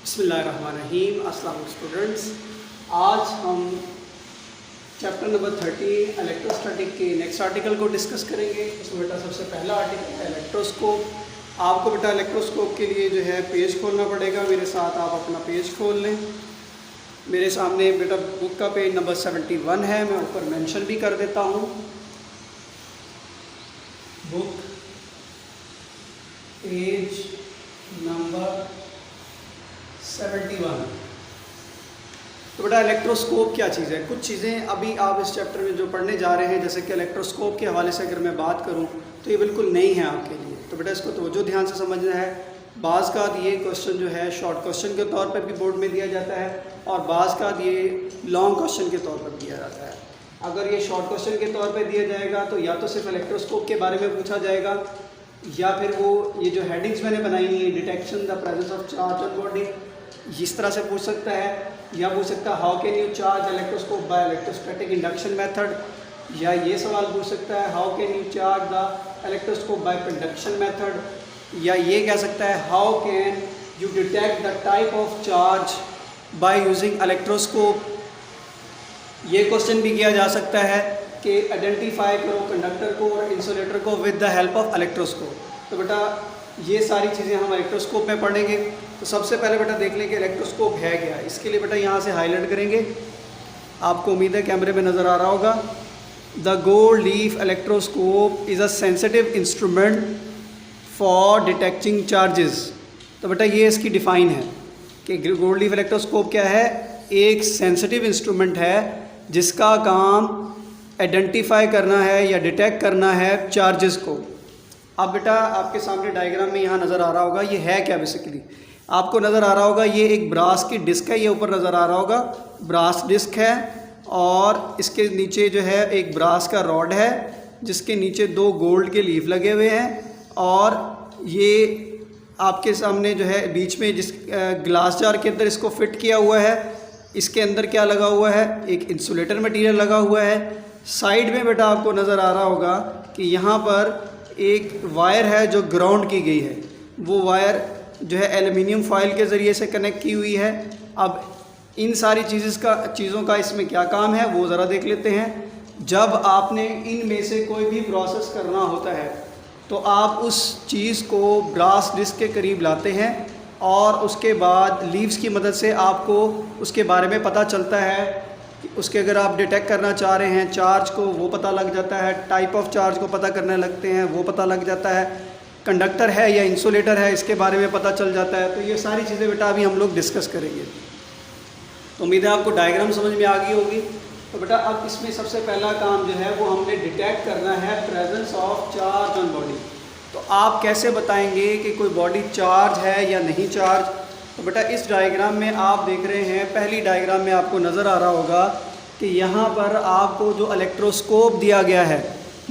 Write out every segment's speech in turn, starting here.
बिस्मिल्लाहिर्रहमानिर्रहीम। अस्सलाम स्टूडेंट्स, आज हम चैप्टर नंबर 30 इलेक्ट्रोस्टैटिक के नेक्स्ट आर्टिकल को डिस्कस करेंगे। इसमें बेटा सबसे पहला आर्टिकल है इलेक्ट्रोस्कोप। आपको बेटा इलेक्ट्रोस्कोप के लिए जो है पेज खोलना पड़ेगा। मेरे साथ आप अपना पेज खोल लें। मेरे सामने बेटा बुक का पेज नंबर 71 है। मैं ऊपर मेंशन भी कर देता हूँ। Book page number 71। तो बेटा इलेक्ट्रोस्कोप क्या चीज़ है? कुछ चीज़ें अभी आप इस चैप्टर में जो पढ़ने जा रहे हैं, जैसे कि इलेक्ट्रोस्कोप के हवाले से अगर मैं बात करूं तो ये बिल्कुल नई है आपके लिए। तो बेटा इसको तवज्जो ध्यान से समझना है। बाज़ का ये क्वेश्चन जो है शॉर्ट क्वेश्चन के तौर पर भी बोर्ड में दिया जाता है और बाज़ का ये लॉन्ग क्वेश्चन के तौर पर दिया जाता है। अगर ये शॉर्ट क्वेश्चन के तौर पर दिया जाएगा तो या तो सिर्फ इलेक्ट्रोस्कोप के बारे में पूछा जाएगा, या फिर वो ये जो हेडिंग्स मैंने बनाई है, detection the presence of charge on body, इस तरह से पूछ सकता है। या पूछ सकता है how can you charge electroscope by electrostatic induction method, या ये सवाल पूछ सकता है how can you charge the electroscope bye conduction method, या ये कह सकता है how can you detect the type of charge by using electroscope. ये क्वेश्चन भी किया जा सकता है कि आइडेंटिफाई करो कंडक्टर को और इंसुलेटर को with the help of electroscope. तो बेटा ये सारी चीज़ें हम इलेक्ट्रोस्कोप में पढ़ेंगे। तो सबसे पहले बेटा देख लें कि इलेक्ट्रोस्कोप है क्या। इसके लिए बेटा यहाँ से हाईलाइट करेंगे। आपको उम्मीद है कैमरे में नज़र आ रहा होगा। The gold leaf electroscope is a sensitive instrument for detecting charges. तो बेटा ये इसकी डिफ़ाइन है कि गोल्ड लीफ इलेक्ट्रोस्कोप क्या है। एक सेंसिटिव इंस्ट्रूमेंट है जिसका काम आइडेंटिफाई करना है या डिटेक्ट करना है चार्जेस को। अब बेटा आपके सामने डायग्राम में यहाँ नज़र आ रहा होगा ये है क्या। बेसिकली आपको नज़र आ रहा होगा ये एक ब्रास की डिस्क है। ये ऊपर नज़र आ रहा होगा ब्रास डिस्क है और इसके नीचे जो है एक ब्रास का रॉड है जिसके नीचे दो गोल्ड के लीफ लगे हुए हैं। और ये आपके सामने जो है बीच में जिस ग्लास जार के अंदर इसको फिट किया हुआ है, इसके अंदर क्या लगा हुआ है, एक इंसुलेटर मटेरियल लगा हुआ है। साइड में बेटा आपको नज़र आ रहा होगा कि यहाँ पर एक वायर है जो ग्राउंड की गई है। वो वायर जो है एल्युमिनियम फॉयल के ज़रिए से कनेक्ट की हुई है। अब इन सारी चीज़ों का इसमें क्या काम है वो ज़रा देख लेते हैं। जब आपने इनमें से कोई भी प्रोसेस करना होता है तो आप उस चीज़ को ब्रास डिस्क के करीब लाते हैं और उसके बाद लीव्स की मदद से आपको उसके बारे में पता चलता है कि उसके अगर आप डिटेक्ट करना चाह रहे हैं चार्ज को वो पता लग जाता है, टाइप ऑफ चार्ज को पता करने लगते हैं वो पता लग जाता है, कंडक्टर है या इंसुलेटर है इसके बारे में पता चल जाता है। तो ये सारी चीज़ें बेटा अभी हम लोग डिस्कस करेंगे। तो उम्मीद है आपको डायग्राम समझ में आ गई होगी। तो बेटा अब इसमें सबसे पहला काम जो है वो हमने डिटेक्ट करना है presence of charge on body. तो आप कैसे बताएंगे कि कोई बॉडी चार्ज है या नहीं चार्ज। तो बेटा इस डायग्राम में आप देख रहे हैं, पहली डायग्राम में आपको नज़र आ रहा होगा कि यहाँ पर आपको जो इलेक्ट्रोस्कोप दिया गया है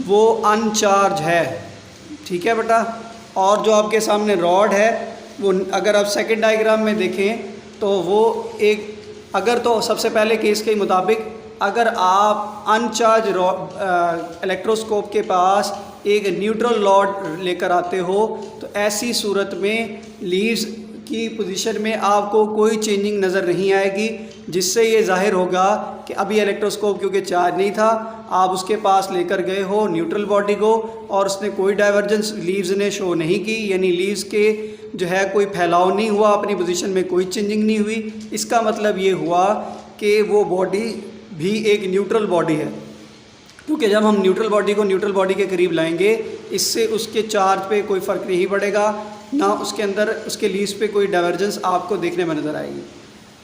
वो अनचार्ज है। ठीक है बेटा। और जो आपके सामने रॉड है वो अगर आप सेकंड डायग्राम में देखें तो वो एक, अगर तो सबसे पहले केस के मुताबिक अगर आप अनचार्ज इलेक्ट्रोस्कोप के पास एक न्यूट्रल रॉड लेकर आते हो तो ऐसी सूरत में लीव्स की पोजीशन में आपको कोई चेंजिंग नज़र नहीं आएगी, जिससे ये जाहिर होगा कि अभी इलेक्ट्रोस्कोप क्योंकि चार्ज नहीं था, आप उसके पास लेकर गए हो न्यूट्रल बॉडी को और उसने कोई डाइवर्जेंस लीव्स ने शो नहीं की, यानी लीव्स के जो है कोई फैलाव नहीं हुआ, अपनी पोजीशन में कोई चेंजिंग नहीं हुई। इसका मतलब ये हुआ कि वो बॉडी भी एक न्यूट्रल बॉडी है, क्योंकि जब हम न्यूट्रल बॉडी को न्यूट्रल बॉडी के करीब लाएंगे इससे उसके चार्ज पे कोई फ़र्क नहीं पड़ेगा, ना उसके अंदर उसके लीव्स पे कोई डाइवर्जेंस आपको देखने में नज़र आएगी।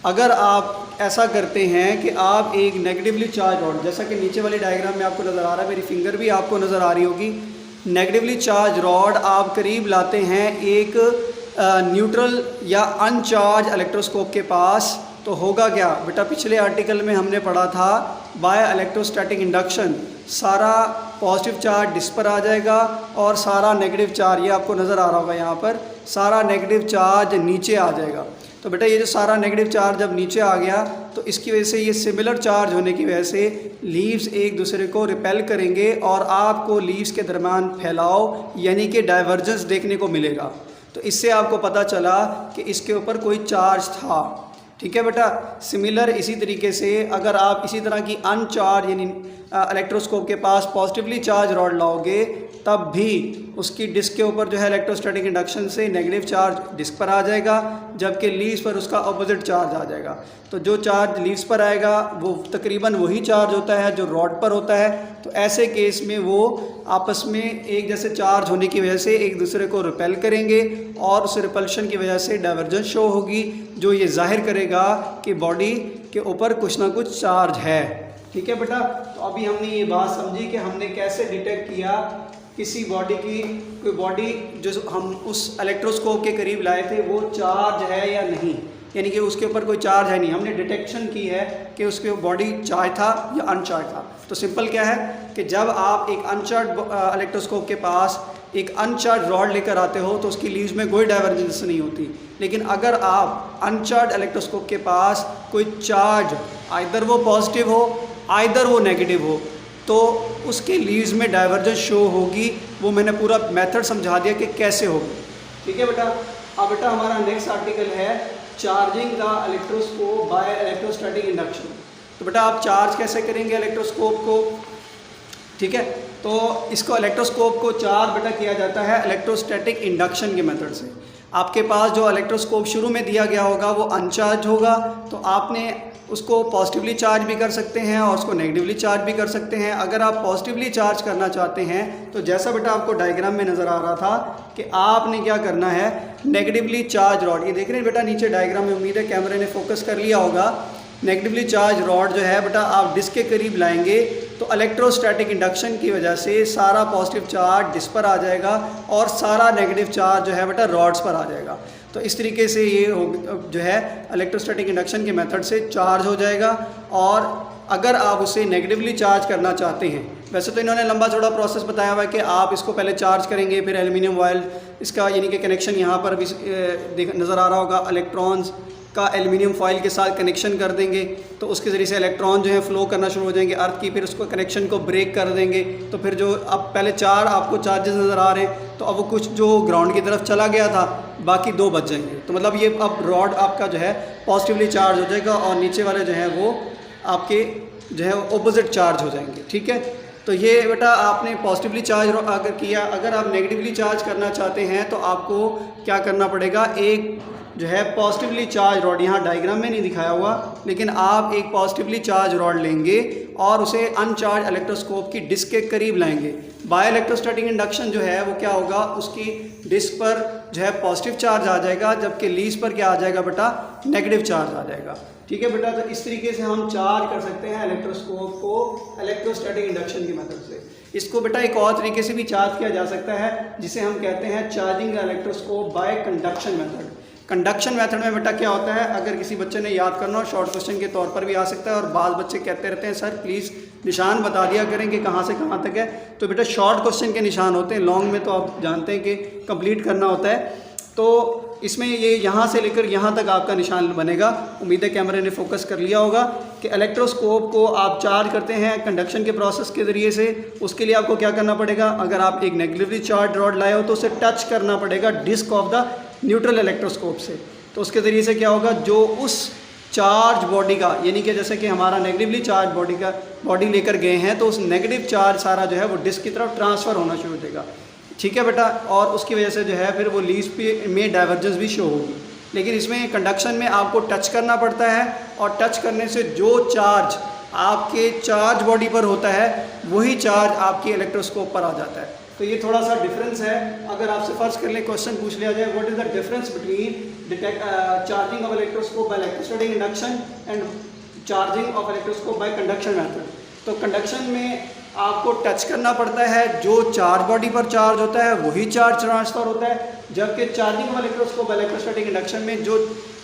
अगर आप ऐसा करते हैं कि आप एक नेगेटिवली चार्ज रॉड, जैसा कि नीचे वाली डायग्राम में आपको नज़र आ रहा है, मेरी फिंगर भी आपको नज़र आ रही होगी, नेगेटिवली चार्ज रॉड आप करीब लाते हैं एक न्यूट्रल या अनचार्ज इलेक्ट्रोस्कोप के पास, तो होगा क्या बेटा। पिछले आर्टिकल में हमने पढ़ा था बाय इलेक्ट्रोस्टैटिक इंडक्शन सारा पॉजिटिव चार्ज डिस्क पर आ जाएगा और सारा नेगेटिव चार्ज, ये आपको नज़र आ रहा होगा यहाँ पर, सारा नेगेटिव चार्ज नीचे आ जाएगा। तो बेटा ये जो सारा नेगेटिव चार्ज जब नीचे आ गया तो इसकी वजह से ये सिमिलर चार्ज होने की वजह से लीव्स एक दूसरे को रिपेल करेंगे और आपको लीव्स के दरमियान फैलाव यानी कि डाइवर्जेंस देखने को मिलेगा। तो इससे आपको पता चला कि इसके ऊपर कोई चार्ज था। ठीक है बेटा। सिमिलर इसी तरीके से अगर आप इसी तरह की अनचार्ज यानी इलेक्ट्रोस्कोप के पास पॉजिटिवली चार्ज रॉड लाओगे तब भी उसकी डिस्क के ऊपर जो है इलेक्ट्रोस्टैटिक इंडक्शन से नेगेटिव चार्ज डिस्क पर आ जाएगा, जबकि लीव्स पर उसका अपोजिट चार्ज आ जाएगा। तो जो चार्ज लीव्स पर आएगा वो तकरीबन वही चार्ज होता है जो रॉड पर होता है। तो ऐसे केस में वो आपस में एक जैसे चार्ज होने की वजह से एक दूसरे को रिपेल करेंगे और उस रिपल्शन की वजह से डाइवर्जेंस शो होगी, जो ये जाहिर करेगा कि बॉडी के ऊपर कुछ ना कुछ चार्ज है। ठीक है बेटा। तो अभी हमने ये बात समझी कि हमने कैसे डिटेक्ट किया किसी बॉडी की कोई बॉडी जो हम उस इलेक्ट्रोस्कोप के करीब लाए थे वो चार्ज है या नहीं, यानी कि उसके ऊपर कोई चार्ज है नहीं। हमने डिटेक्शन की है कि उसके बॉडी चार्ज था या अनचार्ज था। तो सिंपल क्या है कि जब आप एक अनचार्ज इलेक्ट्रोस्कोप के पास एक अनचार्ज रॉड लेकर आते हो तो उसकी लीव्स में कोई डाइवर्जेंस नहीं होती। लेकिन अगर आप अनचार्ज इलेक्ट्रोस्कोप के पास कोई चार्ज आइदर वो पॉजिटिव हो आइदर वो नेगेटिव हो तो उसके लीव्स में डाइवर्जेंस शो होगी। वो मैंने पूरा मेथड समझा दिया कि कैसे होगी। ठीक है बेटा। अब बेटा हमारा नेक्स्ट आर्टिकल है charging the electroscope by electrostatic induction. तो बेटा आप चार्ज कैसे करेंगे इलेक्ट्रोस्कोप को? ठीक है। तो इसको इलेक्ट्रोस्कोप को चार्ज बेटा किया जाता है इलेक्ट्रोस्टैटिक इंडक्शन के मेथड से। आपके पास जो इलेक्ट्रोस्कोप शुरू में दिया गया होगा वो अनचार्ज होगा, तो आपने उसको पॉजिटिवली चार्ज भी कर सकते हैं और उसको नेगेटिवली चार्ज भी कर सकते हैं। अगर आप पॉजिटिवली चार्ज करना चाहते हैं तो जैसा बेटा आपको डायग्राम में नज़र आ रहा था कि आपने क्या करना है, नेगेटिवली चार्ज रॉड, ये देख रहे हैं बेटा नीचे डायग्राम में, उम्मीद है कैमरे ने फोकस कर लिया होगा। नेगेटिवली चार्ज रॉड जो है बेटा आप डिस्क के करीब लाएंगे तो इलेक्ट्रोस्टैटिक इंडक्शन की वजह से सारा पॉजिटिव चार्ज डिस्क पर आ जाएगा और सारा नेगेटिव चार्ज जो है बेटा रॉड्स पर आ जाएगा। तो इस तरीके से ये जो है इलेक्ट्रोस्टैटिक इंडक्शन के मेथड से चार्ज हो जाएगा। और अगर आप उसे नेगेटिवली चार्ज करना चाहते हैं, वैसे तो इन्होंने लंबा चौड़ा प्रोसेस बताया हुआ है कि आप इसको पहले चार्ज करेंगे फिर एल्युमिनियम फॉयल इसका यानी कि कनेक्शन यहाँ पर भी नज़र आ रहा होगा, इलेक्ट्रॉन्स का एल्युमिनियम फॉयल के साथ कनेक्शन कर देंगे तो उसके ज़रिए से इलेक्ट्रॉन जो है फ़्लो करना शुरू हो जाएंगे अर्थ की, फिर उसको कनेक्शन को ब्रेक कर देंगे। तो फिर जो अब पहले चार आपको चार्जेस नज़र आ रहे हैं तो अब वो कुछ जो ग्राउंड की तरफ चला गया था बाकी दो बच जाएंगे। तो मतलब ये अब रॉड आपका जो है पॉजिटिवली चार्ज हो जाएगा और नीचे वाले जो है वो आपके जो है ऑपोजिट चार्ज हो जाएंगे। ठीक है। तो ये बेटा आपने पॉजिटिवली चार्ज अगर किया, अगर आप नेगेटिवली चार्ज करना चाहते हैं तो आपको क्या करना पड़ेगा, एक जो है पॉजिटिवली चार्ज रॉड, यहाँ डायग्राम में नहीं दिखाया हुआ लेकिन आप एक पॉजिटिवली चार्ज रॉड लेंगे और उसे अनचार्ज इलेक्ट्रोस्कोप की डिस्क के करीब लाएंगे। बाय इलेक्ट्रोस्टैटिक इंडक्शन जो है वो क्या होगा, उसकी डिस्क पर जो है पॉजिटिव चार्ज आ जाएगा जबकि लीव्स पर क्या आ जाएगा बेटा, नेगेटिव चार्ज आ जाएगा। ठीक है बेटा। तो इस तरीके से हम चार्ज कर सकते हैं इलेक्ट्रोस्कोप को इलेक्ट्रोस्टैटिक इंडक्शन की मदद से। इसको बेटा एक और तरीके से भी चार्ज किया जा सकता है जिसे हम कहते हैं charging the electroscope bye conduction method. Conduction method में बेटा क्या होता है, अगर किसी बच्चे ने याद करना हो शॉर्ट क्वेश्चन के तौर पर भी आ सकता है और बाद बच्चे कहते रहते हैं सर प्लीज़ निशान बता दिया करें कि कहाँ से कहाँ तक है। तो बेटा शॉर्ट क्वेश्चन के निशान होते हैं, लॉन्ग में तो आप जानते हैं कि कंप्लीट करना होता है। तो इसमें ये यहाँ से लेकर यहाँ तक आपका निशान बनेगा। उम्मीद है कैमरे ने फोकस कर लिया होगा कि इलेक्ट्रोस्कोप को आप चार्ज करते हैं कंडक्शन के प्रोसेस के ज़रिए से। उसके लिए आपको क्या करना पड़ेगा, अगर आप एक नेगेटिवली चार्ज रॉड लाए हो तो उसे टच करना पड़ेगा disc of the neutral electroscope से। तो उसके ज़रिए से क्या होगा, जो उस चार्ज बॉडी का यानी कि जैसे कि हमारा नेगेटिवली चार्ज बॉडी लेकर गए हैं तो उस नेगेटिव चार्ज सारा जो है वो डिस्क की तरफ ट्रांसफ़र होना शुरू हो जाएगा। ठीक है बेटा। और उसकी वजह से जो है फिर वो लीव्स पे में डाइवर्जेंस भी शो होगी। लेकिन इसमें कंडक्शन में आपको टच करना पड़ता है और टच करने से जो चार्ज आपके चार्ज बॉडी पर होता है वही चार्ज आपके इलेक्ट्रोस्कोप पर आ जाता है। तो ये थोड़ा सा डिफरेंस है। अगर आपसे फर्ज कर लें क्वेश्चन पूछ लिया जाए what is the difference between charging of electroscope by electrostatic induction and charging of electroscope bye conduction method. तो कंडक्शन में आपको टच करना पड़ता है, जो चार्ज बॉडी पर चार्ज होता है वही चार्ज ट्रांसफ़र होता है, जबकि charging of electroscope by electrostatic induction में जो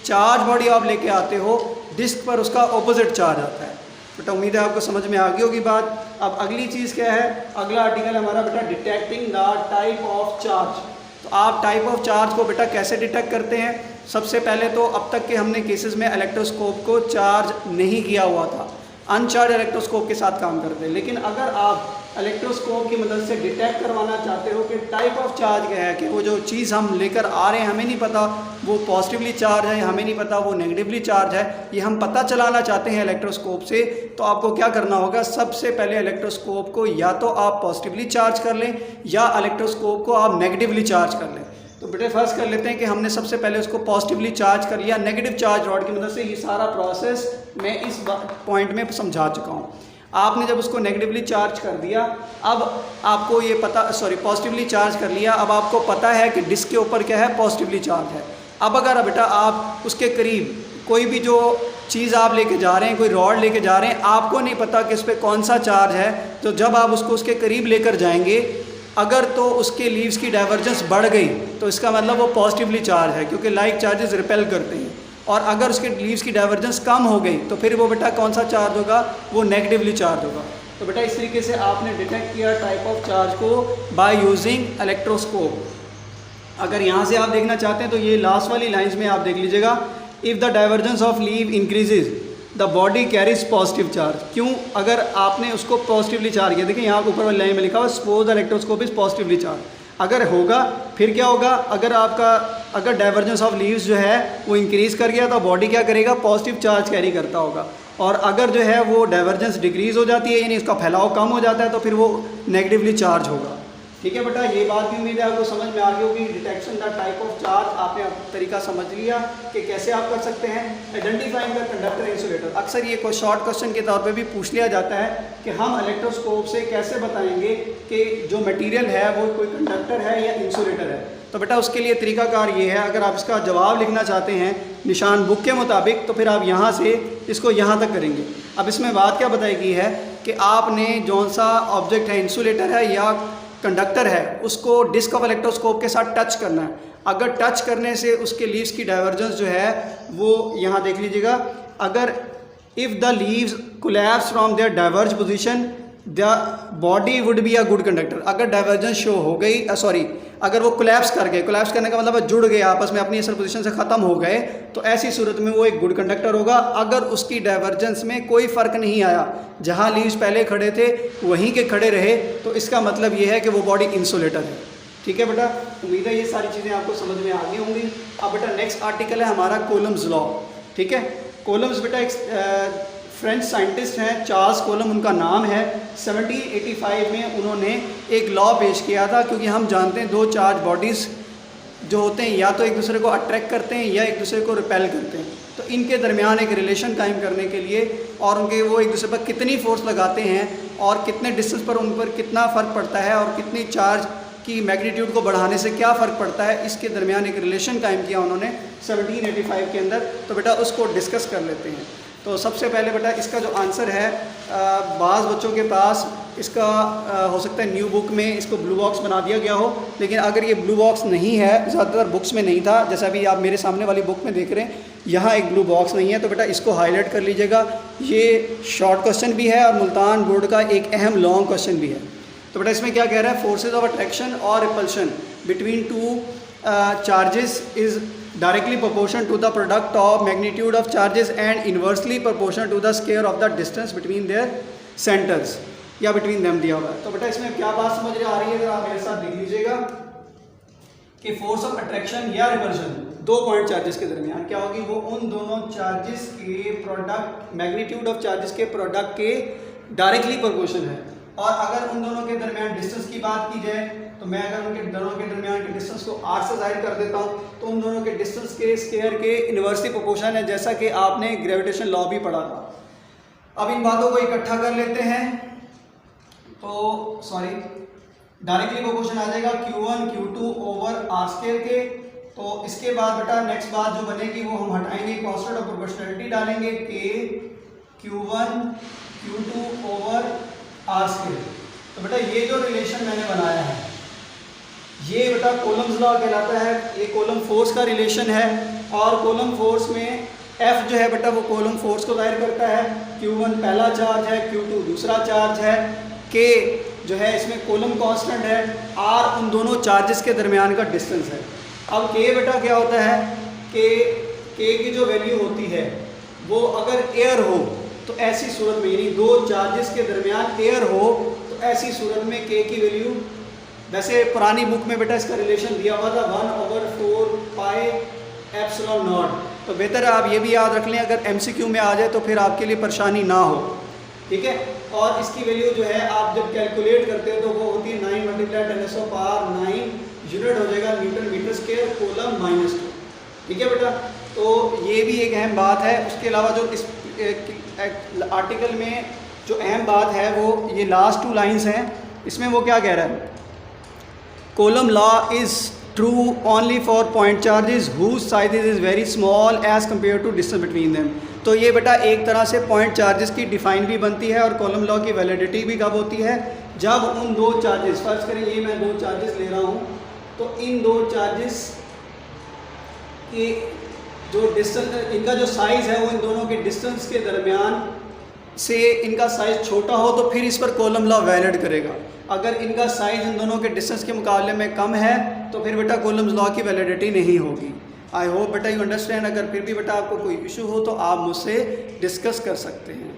चार्ज बॉडी आप लेके आते हो डिस्क पर उसका ऑपोजिट चार्ज आता है। बेटा उम्मीद है आपको समझ में आ गई होगी बात। अब अगली चीज़ क्या है, अगला आर्टिकल हमारा बेटा detecting the type of charge. तो आप टाइप ऑफ चार्ज को बेटा कैसे डिटेक्ट करते हैं, सबसे पहले तो अब तक के हमने केसेस में इलेक्ट्रोस्कोप को चार्ज नहीं किया हुआ था, अनचार्ज इलेक्ट्रोस्कोप के साथ काम करते हैं। लेकिन अगर आप इलेक्ट्रोस्कोप की मदद से डिटेक्ट करवाना चाहते हो कि टाइप ऑफ चार्ज क्या है, कि वो जो चीज़ हम लेकर आ रहे हैं हमें नहीं पता वो पॉजिटिवली चार्ज है, हमें नहीं पता वो नेगेटिवली चार्ज है, ये हम पता चलाना चाहते हैं इलेक्ट्रोस्कोप से, तो आपको क्या करना होगा, सबसे पहले इलेक्ट्रोस्कोप को या तो आप पॉजिटिवली चार्ज कर लें या इलेक्ट्रोस्कोप को आप नेगेटिवली चार्ज कर लें। तो बेटे फर्स्ट कर लेते हैं कि हमने सबसे पहले उसको पॉजिटिवली चार्ज कर लिया नेगेटिव चार्ज रॉड की मदद से। ये सारा प्रोसेस मैं इस पॉइंट में समझा चुका हूँ। आपने जब उसको नेगेटिवली चार्ज कर दिया, अब आपको ये पता पॉजिटिवली चार्ज कर लिया, अब आपको पता है कि डिस्क के ऊपर क्या है, पॉजिटिवली चार्ज है। अब अगर बेटा आप उसके करीब कोई भी जो चीज़ आप लेके जा रहे हैं, कोई रॉड लेके जा रहे हैं, आपको नहीं पता कि उस पर कौन सा चार्ज है, तो जब आप उसको उसके करीब लेकर जाएंगे, अगर तो उसके लीव्स की डाइवर्जेंस बढ़ गई तो इसका मतलब वो पॉजिटिवली चार्ज है, क्योंकि लाइक चार्जेस रिपेल करते हैं। और अगर उसके लीव्स की डाइवर्जेंस कम हो गई तो फिर वो बेटा कौन सा चार्ज होगा, वो नेगेटिवली चार्ज होगा। तो बेटा इस तरीके से आपने डिटेक्ट किया टाइप ऑफ चार्ज को बाय यूजिंग इलेक्ट्रोस्कोप। अगर यहाँ से आप देखना चाहते हैं तो ये लास्ट वाली लाइंस में आप देख लीजिएगा, if the divergence of leave increases the body carries positive charge. क्यों, अगर आपने उसको पॉजिटिवली चार्ज किया, देखिए यहाँ ऊपर वाली लाइन में लिखा हुआ suppose the electroscope is positively charge, अगर होगा फिर क्या होगा, अगर डाइवर्जेंस ऑफ लीव्स जो है वो इंक्रीज़ कर गया तो बॉडी क्या करेगा, पॉजिटिव चार्ज कैरी करता होगा। और अगर जो है वो डाइवर्जेंस डिक्रीज़ हो जाती है, यानी इसका फैलाव कम हो जाता है, तो फिर वो नेगेटिवली चार्ज होगा। ठीक है बेटा, ये बात भी उम्मीद है आपको समझ में आ गई होगी। Detection the type of charge आपने तरीका समझ लिया कि कैसे आप कर सकते हैं। आइडेंटिफाइंग द कंडक्टर इंसुलेटर, अक्सर ये कोई शॉर्ट क्वेश्चन के तौर पे भी पूछ लिया जाता है कि हम इलेक्ट्रोस्कोप से कैसे बताएंगे कि जो मटेरियल है वो कोई कंडक्टर है या इंसुलेटर है। तो बेटा उसके लिए तरीकाकार ये है, अगर आप इसका जवाब लिखना चाहते हैं निशान बुक के मुताबिक, तो फिर आप यहाँ से इसको यहाँ तक करेंगे। अब इसमें बात क्या बताई गई है कि आपने जौन सा ऑब्जेक्ट है, इंसुलेटर है या कंडक्टर है, उसको डिस्क ऑफ इलेक्ट्रोस्कोप के साथ टच करना है। अगर टच करने से उसके लीव्स की डाइवर्जेंस जो है वो यहाँ देख लीजिएगा, अगर if the leaves collapse from their diverge position the body would be a good conductor. अगर डाइवर्जेंस शो हो गई, अगर वो कोलैप्स कर गए, कोलैप्स करने का मतलब जुड़ गए आपस में, अपनी असल पोजीशन से ख़त्म हो गए, तो ऐसी सूरत में वो एक गुड कंडक्टर होगा। अगर उसकी डाइवर्जेंस में कोई फ़र्क नहीं आया, जहाँ लीव्स पहले खड़े थे वहीं के खड़े रहे, तो इसका मतलब ये है कि वो बॉडी इंसुलेटर है। ठीक है बेटा, उम्मीद है ये सारी चीज़ें आपको समझ में आ गई होंगी। अब बेटा नेक्स्ट आर्टिकल है हमारा कोलम्स लॉ। ठीक है, कोलम्स बेटा एक फ्रेंच साइंटिस्ट हैं, चार्ल्स कोलम उनका नाम है। 1785 में उन्होंने एक लॉ पेश किया था, क्योंकि हम जानते हैं दो चार्ज बॉडीज़ जो होते हैं या तो एक दूसरे को अट्रैक्ट करते हैं या एक दूसरे को रिपेल करते हैं। तो इनके दरमियान एक रिलेशन कायम करने के लिए और उनके वो एक दूसरे पर कितनी फोर्स लगाते हैं और कितने डिस्टेंस पर उन पर कितना फ़र्क पड़ता है और कितनी चार्ज की मैग्नीट्यूड को बढ़ाने से क्या फ़र्क पड़ता है, इसके दरमियान एक रिलेशन कायम किया उन्होंने 1785 के अंदर। तो बेटा उसको डिस्कस कर लेते हैं। तो सबसे पहले बेटा इसका जो आंसर है, बाज़ बच्चों के पास इसका हो सकता है न्यू बुक में इसको ब्लू बॉक्स बना दिया गया हो, लेकिन अगर ये ब्लू बॉक्स नहीं है, ज़्यादातर बुक्स में नहीं था, जैसा अभी आप मेरे सामने वाली बुक में देख रहे हैं, यहाँ एक ब्लू बॉक्स नहीं है, तो बेटा इसको हाईलाइट कर लीजिएगा। ये शॉर्ट क्वेश्चन भी है और मुल्तान बोर्ड का एक अहम लॉन्ग क्वेश्चन भी है। तो बेटा इसमें क्या कह रहा है, फोर्सेज ऑफ अट्रैक्शन और repulsion between two charges is directly proportional to the product of magnitude of charges and inversely proportional to the square of the distance between their centers या between them दिया हुआ है। तो बेटा इसमें क्या बात समझ में आ रही है, अगर आप मेरे साथ देख लीजिएगा कि फोर्स ऑफ अट्रैक्शन या रिपल्शन दो पॉइंट चार्जेस के दरमियान क्या होगी, वो उन दोनों चार्जेस के प्रोडक्ट, मैग्नीट्यूड ऑफ चार्जेस के प्रोडक्ट के डायरेक्टली प्रोपोर्शनल है। और अगर उन दोनों के दरमियान डिस्टेंस की बात की जाए, तो मैं अगर उनके दोनों के दरमियान के डिस्टेंस को r से जाहिर कर देता हूँ, तो उन दोनों के डिस्टेंस के स्क्वायर के इन्वर्सली प्रोपोर्शन है, जैसा कि आपने ग्रेविटेशन लॉ भी पढ़ा था। अब इन बातों को इकट्ठा कर लेते हैं, तो डायरेक्टली प्रोपोर्शन आ जाएगा Q1 Q2 over r square के। तो इसके बाद बेटा नेक्स्ट बात जो बनेगी वो हम हटाएंगे, कांस्टेंट ऑफ प्रोपोर्शनैलिटी डालेंगे K Q1 Q2 over r square. तो बेटा ये जो रिलेशन मैंने बनाया है ये बेटा कोलम्स लॉ कहलाता है। ये कोलम फोर्स का रिलेशन है और कोलम फोर्स में F जो है बेटा वो कोलम फोर्स को जाहिर करता है। Q1 पहला चार्ज है, Q2 दूसरा चार्ज है, K जो है इसमें कोलम कांस्टेंट है, R उन दोनों चार्जेस के दरमियान का डिस्टेंस है। अब K बेटा क्या होता है, K की जो वैल्यू होती है वो अगर एयर हो तो ऐसी सूरत में, यानी दो चार्जेस के दरमियान एयर हो, तो ऐसी सूरत में के की वैल्यू, वैसे पुरानी बुक में बेटा इसका रिलेशन दिया हुआ था 1/4 पाई एप्सिलॉन नॉट, तो बेहतर है आप ये भी याद रख लें, अगर एमसीक्यू में आ जाए तो फिर आपके लिए परेशानी ना हो, ठीक है। और इसकी वैल्यू जो है आप जब कैलकुलेट करते हो तो वो होती है 9 × 10⁻⁹ यूनिट हो जाएगा न्यूटन मीटर स्क्वायर कोलम -2, ठीक है बेटा। तो ये भी एक अहम बात है। उसके अलावा जो इस आर्टिकल में जो अहम बात है वो ये लास्ट 2 लाइंस हैं, इसमें वो क्या कह रहा है, Coulomb law is true only for point charges whose size is very small as compare to distance between them. तो ये बेटा एक तरह से पॉइंट चार्जेस की डिफ़ाइन भी बनती है और कॉलम लॉ की वैलिडिटी भी कब होती है, जब उन दो चार्जेस, फ़र्ज़ करें ये मैं 2 चार्जेस ले रहा हूँ, तो इन 2 चार्जेस की जो डिस्टेंस, इनका जो साइज़ है वो इन दोनों के डिस्टेंस के दरमियान से इनका साइज़ छोटा हो तो फिर इस पर कॉलम लॉ वैलिड करेगा। अगर इनका साइज़ इन दोनों के डिस्टेंस के मुकाबले में कम है तो फिर बेटा कॉलम लॉ की वैलिडिटी नहीं होगी। आई होप बेटा यू अंडरस्टैंड। अगर फिर भी बेटा आपको कोई इशू हो तो आप मुझसे डिस्कस कर सकते हैं।